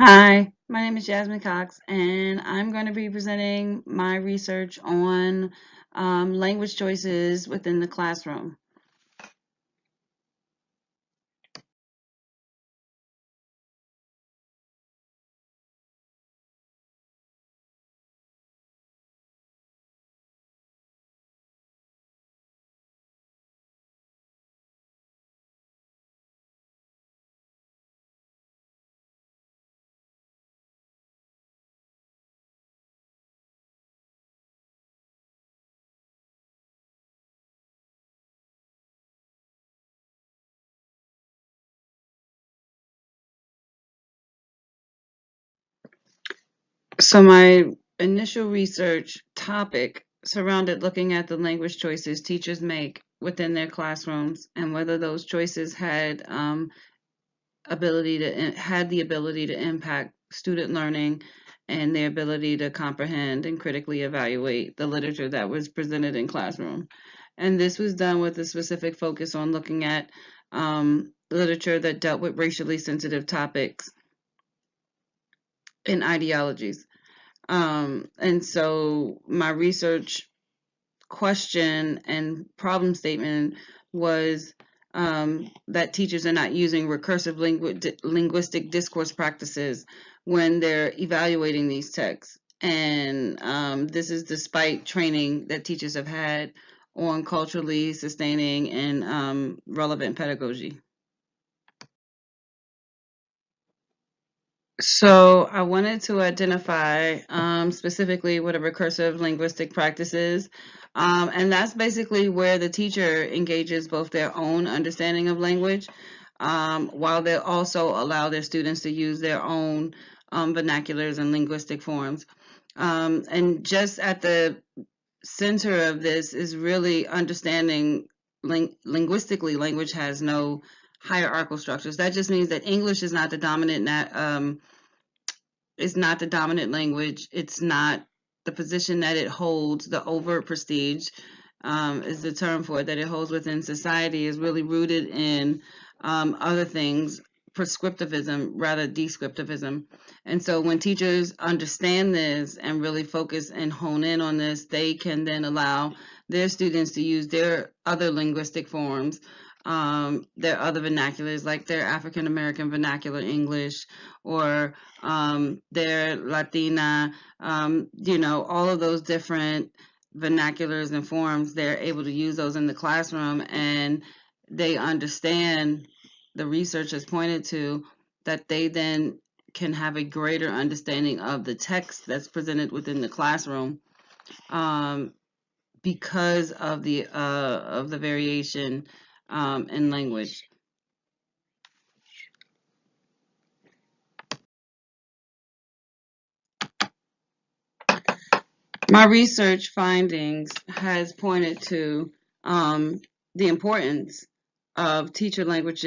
Hi, my name is Jasmine Cox, and I'm going to be presenting my research on language choices within the classroom. So, my initial research topic surrounded looking at the language choices teachers make within their classrooms and whether those choices had the ability to impact student learning and their ability to comprehend and critically evaluate the literature that was presented in classroom. And this was done with a specific focus on looking at literature that dealt with racially sensitive topics and ideologies. And so my research question and problem statement was that teachers are not using recursive linguistic discourse practices when they're evaluating these texts. And this is despite training that teachers have had on culturally sustaining and relevant pedagogy. So I wanted to identify specifically what a recursive linguistic practice is. And that's basically where the teacher engages both their own understanding of language, while they also allow their students to use their own vernaculars and linguistic forms. And just at the center of this is really understanding linguistically, language has no hierarchical structures. That just means that English is not the dominant is not the dominant language. It's not the position that it holds. The overt prestige is the term for it that it holds within society is really rooted in other things, prescriptivism rather descriptivism. And so when teachers understand this and really focus and hone in on this, they can then allow their students to use their other linguistic forms, their other vernaculars, like their African American vernacular English or their Latina, all of those different vernaculars and forms, they're able to use those in the classroom and they understand, the research has pointed to, that they then can have a greater understanding of the text that's presented within the classroom um, because of the variation in language. My research findings has pointed to the importance of teacher language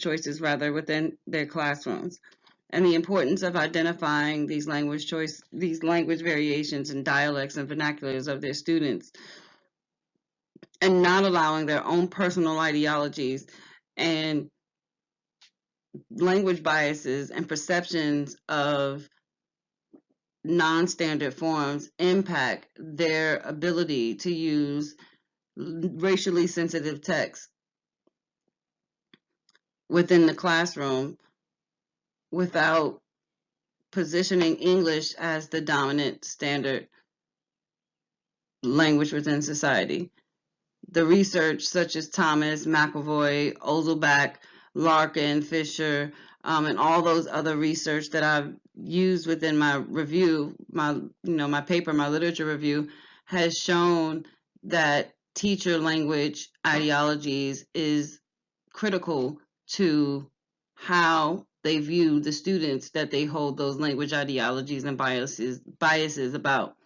choices rather within their classrooms, and the importance of identifying these language variations and dialects and vernaculars of their students, and not allowing their own personal ideologies and language biases and perceptions of non-standard forms impact their ability to use racially sensitive text within the classroom without positioning English as the dominant standard language within society. The research, such as Thomas, McAvoy, Ozelback, Larkin, Fisher, and all those other research that I've used within my review, my paper, my literature review, has shown that teacher language ideologies is critical to how they view the students that they hold those language ideologies and biases about.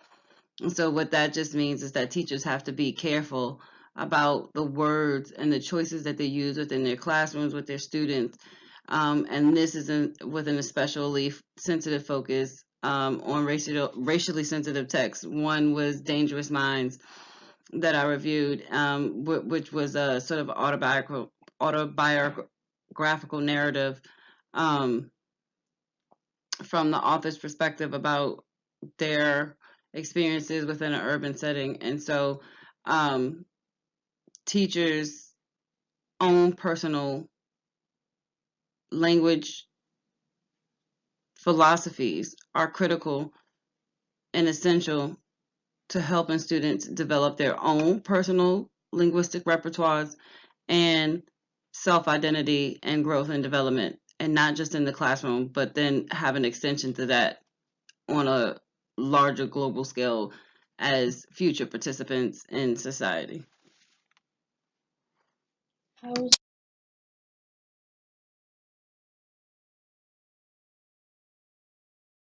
And so what that just means is that teachers have to be careful about the words and the choices that they use within their classrooms with their students. And this is with an especially sensitive focus on racially sensitive texts. One was Dangerous Minds that I reviewed, which was a sort of autobiographical narrative, um, from the author's perspective about their experiences within an urban setting. And so teachers' own personal language philosophies are critical and essential to helping students develop their own personal linguistic repertoires and self-identity and growth and development, and not just in the classroom, but then have an extension to that on a larger global scale as future participants in society. How is